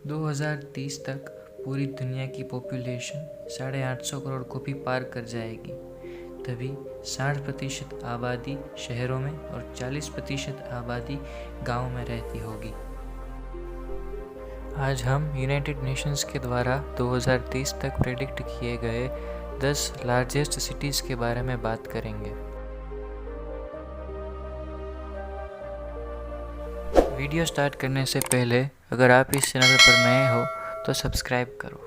2030 तक पूरी दुनिया की पॉपुलेशन 850 करोड़ को भी पार कर जाएगी। तभी 60% आबादी शहरों में और 40% आबादी गांव में रहती होगी। आज हम यूनाइटेड नेशंस के द्वारा 2030 तक प्रेडिक्ट किए गए 10 लार्जेस्ट सिटीज़ के बारे में बात करेंगे। वीडियो स्टार्ट करने से पहले अगर आप इस चैनल पर नए हो तो सब्सक्राइब करो।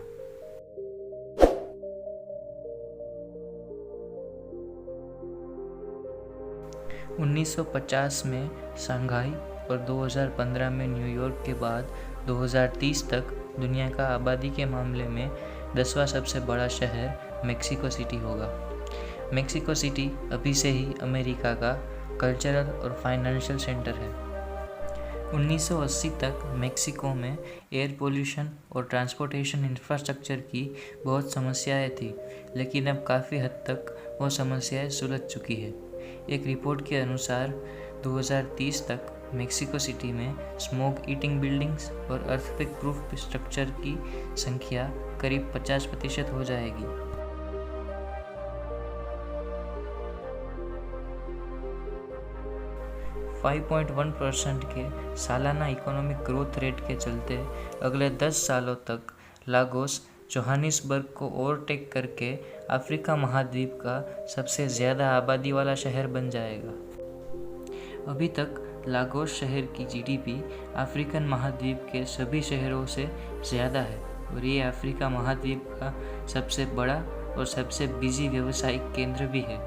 (1950) में शंघाई और 2015 में न्यूयॉर्क के बाद 2030 तक दुनिया का आबादी के मामले में 10वां सबसे बड़ा शहर मेक्सिको सिटी होगा। मेक्सिको सिटी अभी से ही अमेरिका का कल्चरल और फाइनेंशियल सेंटर है। 1980 तक मेक्सिको में एयर पोल्यूशन और ट्रांसपोर्टेशन इंफ्रास्ट्रक्चर की बहुत समस्याएं थी, लेकिन अब काफ़ी हद तक वो समस्याएं सुलझ चुकी है। एक रिपोर्ट के अनुसार 2030 तक मेक्सिको सिटी में स्मोक ईटिंग बिल्डिंग्स और अर्थक्वेक प्रूफ स्ट्रक्चर की संख्या करीब 50% हो जाएगी। (5.1% के सालाना इकोनॉमिक ग्रोथ रेट के चलते अगले 10 सालों तक लागोस जोहानिसबर्ग को ओवरटेक करके अफ्रीका महाद्वीप का सबसे ज़्यादा आबादी वाला शहर बन जाएगा। अभी तक लागोस शहर की जीडीपी अफ्रीकन महाद्वीप के सभी शहरों से ज़्यादा है और ये अफ्रीका महाद्वीप का सबसे बड़ा और सबसे बिजी व्यावसायिक केंद्र भी है।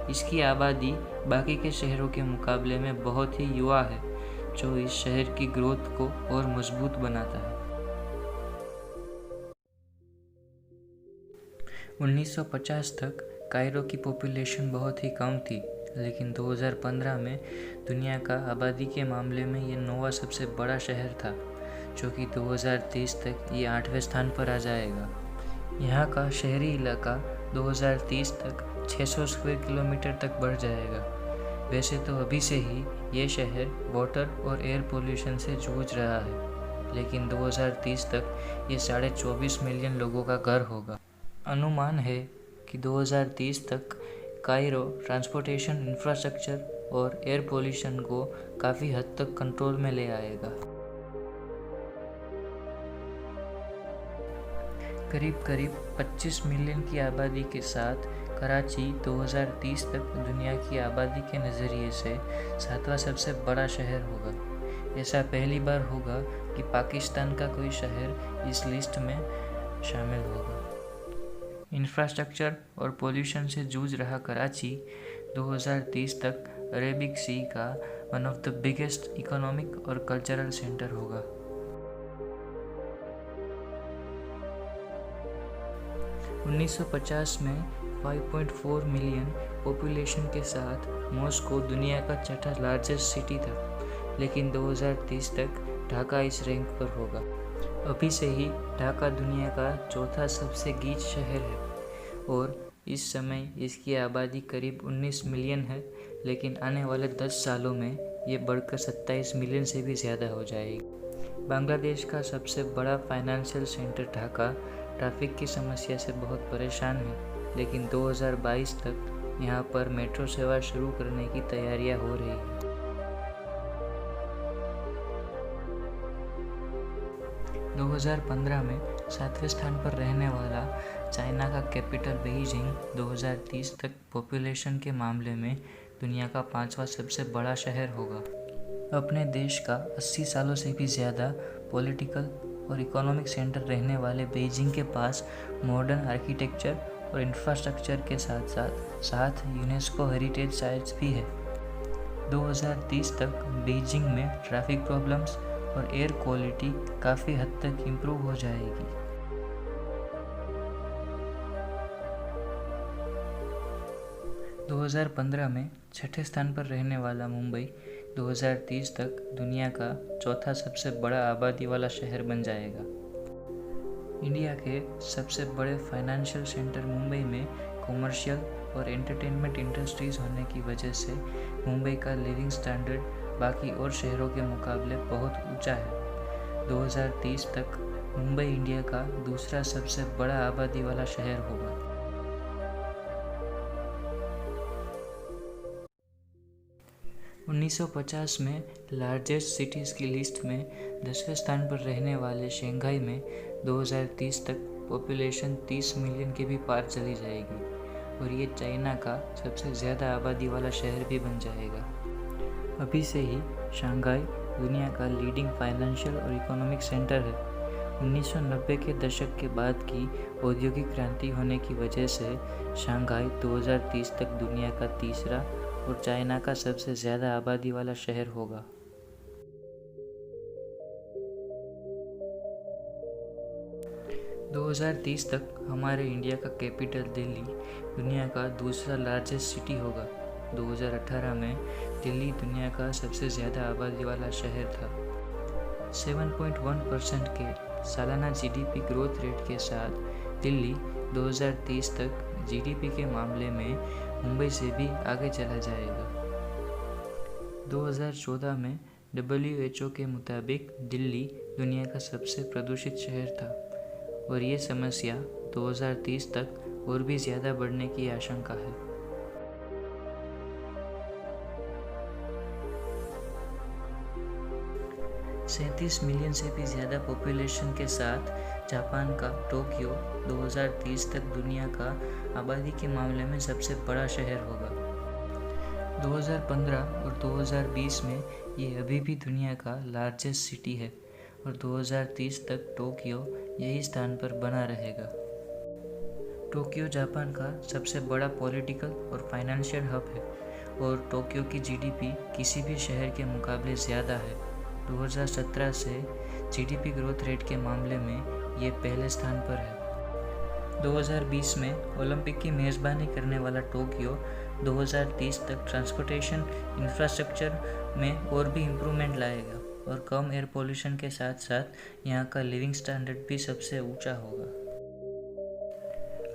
इसकी आबादी बाकी के शहरों के मुकाबले में बहुत ही युवा है, जो इस शहर की ग्रोथ को और मजबूत बनाता है। 1950 तक कायरो की पॉपुलेशन बहुत ही कम थी, लेकिन 2015 में दुनिया का आबादी के मामले में ये 9वां सबसे बड़ा शहर था, जो कि 2030 तक ये 8वें स्थान पर आ जाएगा। यहाँ का शहरी इलाका 2030 तक 600 स्क्वायर किलोमीटर तक बढ़ जाएगा। वैसे तो अभी से ही ये शहर वाटर और एयर पोल्यूशन से जूझ रहा है, लेकिन 2030 तक ये 24.5 मिलियन लोगों का घर होगा। अनुमान है कि 2030 तक कायरो ट्रांसपोर्टेशन इंफ्रास्ट्रक्चर और एयर पोल्यूशन को काफ़ी हद तक कंट्रोल में ले आएगा। करीब 25 मिलियन की आबादी के साथ कराची 2030 तक दुनिया की आबादी के नज़रिए से 7वां सबसे बड़ा शहर होगा। ऐसा पहली बार होगा कि पाकिस्तान का कोई शहर इस लिस्ट में शामिल होगा। इंफ्रास्ट्रक्चर और पोल्यूशन से जूझ रहा कराची 2030 तक अरेबिक सी का one of the biggest economic और कल्चरल सेंटर होगा। 1950 में 5.4 मिलियन पॉपुलेशन के साथ मॉस्को दुनिया का छठा लार्जेस्ट सिटी था, लेकिन 2030 तक ढाका इस रैंक पर होगा। अभी से ही ढाका दुनिया का चौथा सबसे गीच शहर है और इस समय इसकी आबादी करीब 19 मिलियन है, लेकिन आने वाले 10 सालों में ये बढ़कर 27 मिलियन से भी ज़्यादा हो जाएगी। बांग्लादेश का सबसे बड़ा फाइनेंशियल सेंटर ढाका ट्रैफिक की समस्या से बहुत परेशान है, लेकिन 2022 तक यहाँ पर मेट्रो सेवा शुरू करने की तैयारियाँ हो रही हैं। 2015 में 7वें स्थान पर रहने वाला चाइना का कैपिटल बीजिंग 2030 तक पॉपुलेशन के मामले में दुनिया का 5वां सबसे बड़ा शहर होगा। अपने देश का 80 सालों से भी ज़्यादा पॉलिटिकल और इकोनॉमिक सेंटर रहने वाले बीजिंग के पास मॉडर्न आर्किटेक्चर और इंफ्रास्ट्रक्चर के साथ साथ यूनेस्को हेरिटेज साइट्स भी है। 2030 तक बीजिंग में ट्रैफिक प्रॉब्लम्स और एयर क्वालिटी काफ़ी हद तक इम्प्रूव हो जाएगी। – 2015 में छठे स्थान पर रहने वाला मुंबई 2030 तक दुनिया का चौथा सबसे बड़ा आबादी वाला शहर बन जाएगा। इंडिया के सबसे बड़े फाइनेंशियल सेंटर मुंबई में कॉमर्शियल और एंटरटेनमेंट इंडस्ट्रीज होने की वजह से मुंबई का लिविंग स्टैंडर्ड बाकी और शहरों के मुकाबले बहुत ऊंचा है। 2030 तक मुंबई इंडिया का दूसरा सबसे बड़ा आबादी वाला शहर होगा। (1950) में लार्जेस्ट सिटीज़ की लिस्ट में 10वें स्थान पर रहने वाले शंघाई में 2030 तक पॉपुलेशन 30 मिलियन के भी पार चली जाएगी और ये चाइना का सबसे ज़्यादा आबादी वाला शहर भी बन जाएगा। अभी से ही शंघाई दुनिया का लीडिंग फाइनेंशियल और इकोनॉमिक सेंटर है। 1990 के दशक के बाद की औद्योगिक क्रांति होने की वजह से शंघाई 2030 तक दुनिया का तीसरा और चाइना का सबसे ज़्यादा आबादी वाला शहर होगा। (2030 तक हमारे इंडिया का कैपिटल दिल्ली दुनिया का दूसरा लार्जेस्ट सिटी होगा। 2018 में दिल्ली दुनिया का सबसे ज़्यादा आबादी वाला शहर था। 7.1% के सालाना जीडीपी ग्रोथ रेट के साथ दिल्ली 2030 तक जीडीपी के मामले में मुंबई से भी आगे चला जाएगा। 2014 में WHO के मुताबिक दिल्ली दुनिया का सबसे प्रदूषित शहर था और ये समस्या 2030 तक और भी ज़्यादा बढ़ने की आशंका है। (37 मिलियन से भी ज़्यादा पॉपुलेशन के साथ जापान का टोक्यो 2030 तक दुनिया का आबादी के मामले में सबसे बड़ा शहर होगा। 2015 और 2020 में ये अभी भी दुनिया का लार्जेस्ट सिटी है और 2030 तक टोक्यो यही स्थान पर बना रहेगा। टोक्यो जापान का सबसे बड़ा पॉलिटिकल और फाइनेंशियल हब है और टोक्यो की जीडीपी किसी भी शहर के मुकाबले ज़्यादा है। 2017 से जीडीपी ग्रोथ रेट के मामले में ये पहले स्थान पर है। 2020 में ओलंपिक की मेज़बानी करने वाला टोक्यो 2030 तक ट्रांसपोर्टेशन इंफ्रास्ट्रक्चर में और भी इम्प्रूवमेंट लाएगा और कम एयर पोल्यूशन के साथ साथ यहाँ का लिविंग स्टैंडर्ड भी सबसे ऊंचा होगा।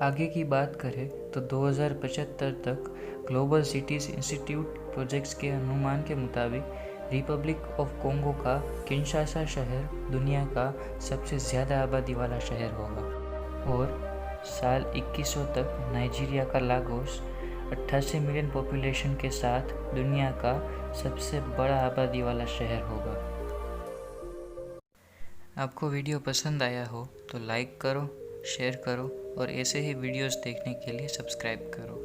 आगे की बात करें तो 2075 तक ग्लोबल सिटीज़ इंस्टीट्यूट प्रोजेक्ट्स के अनुमान के मुताबिक रिपब्लिक ऑफ कोंगो का किंशासा शहर दुनिया का सबसे ज़्यादा आबादी वाला शहर होगा और साल 2100 तक नाइजीरिया का लागोस 88 मिलियन पॉपुलेशन के साथ दुनिया का सबसे बड़ा आबादी वाला शहर होगा। आपको वीडियो पसंद आया हो तो लाइक करो, शेयर करो और ऐसे ही वीडियोस देखने के लिए सब्सक्राइब करो।